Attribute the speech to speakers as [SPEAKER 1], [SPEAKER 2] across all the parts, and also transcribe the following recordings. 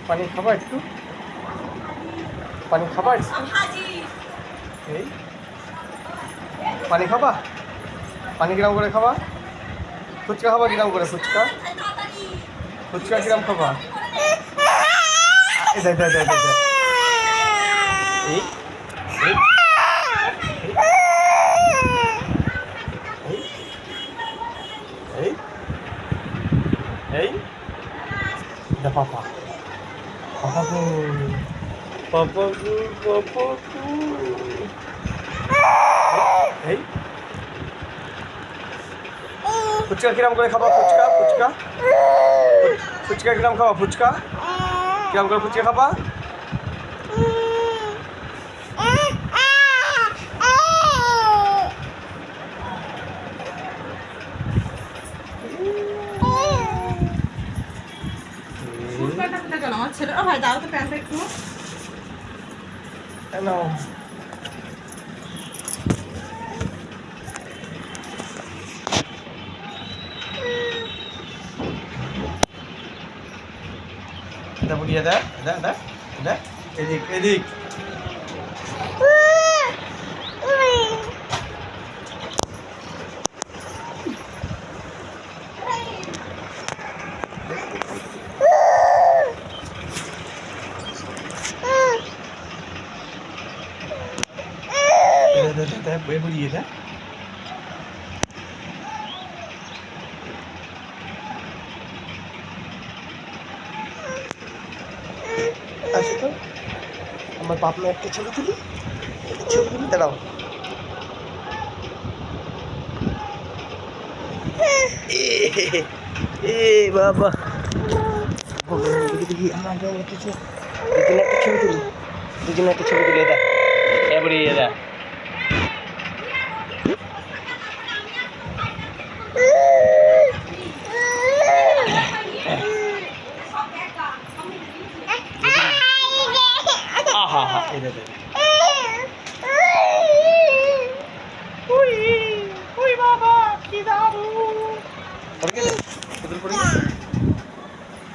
[SPEAKER 1] পানি খাবা একটু? পানি খাবা একটু? এই পানি খাবা? পানি কিরাম করে খাবা? ফুচকা খাবা কিরাম করে? ফুচকা ফুচকা কিরাম খাবা? এই দেখ দেখ দেখ দেখ দেখ। এই এই এই এই দা পাপা পাপা গো পাপা গো পাপা গো। এই ফুচকা কিরাম করে খাবা? ফুচকা ফুচকা ফুচকা কিরাম খাবা? ফুচকা কিরাম করে ফুচকা খাবা?
[SPEAKER 2] আমার ছেলে ভাই দাও তো প্যান্টটা একটু।
[SPEAKER 1] এটা বুড়িয়ে দেখ দেখ দেখ দেখ এদিক এদিক। দেখ বুড়িয়ে দেখ। আসো তো আমার বাপ মা একটা ছবি তুলি, ছবি তুলি দাঁড়াও। এ বাবা দেখি আমার কিছু দুজনে একটা ছবি তুলি, দুজনে একটা ছবি তুলি। এটা এবারে এটা আহা হা এটা দেখ। ওই বাবা কি দারুণ। পড়ে গেছে পুতুল, পড়ে গেছে,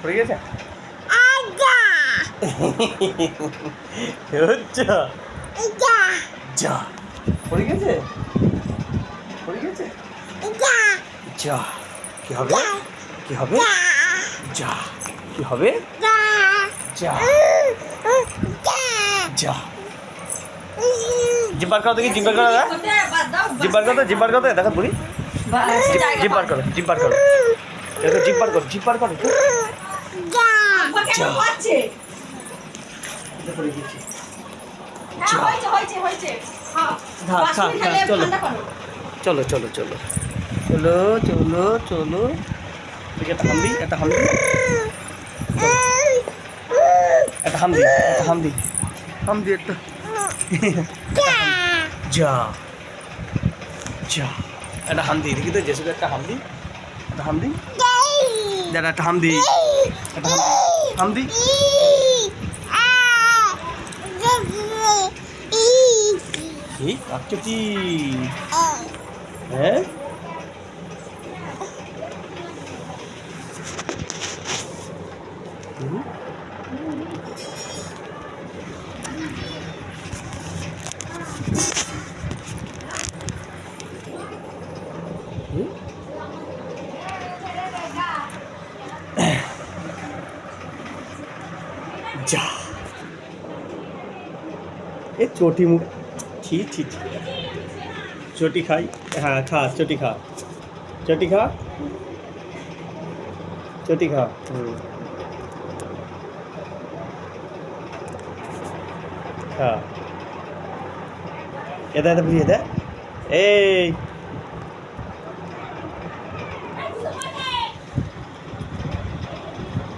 [SPEAKER 1] পড়ে গেছে। যা পড়ে গেছে, পড়ে গেছে। যা কি হবে? কি হবে? যা কি হবে? যা যা জিব্বার করো দেখি, জিব্বার করো, জিব্বার করো, জিব্বার করো দেখো বুড়ি, জিব্বার করো, জিব্বার করো দেখো, জিব্বার করো, জিব্বার করো। চলো চলো চলো চলো চলো চলো। একটা হামদি, একটা হামদি, একটা হামদি, একটা হামদি, হামদি একটা। যা যা একটা হামদি দেখি তো, জেসুকে একটা হামদি, একটা হামদি, দাদা একটা হামদি, একটা হামদি, হামদি। কি কাঁদছো কি? হ্যাঁ যা এ চটি মুখ, ছি ছি ছি। চটি খাই, হ্যাঁ খা, চটি খা, চটি খা, চটি খা। খা এটা এটা বুঝিয়ে দে। এই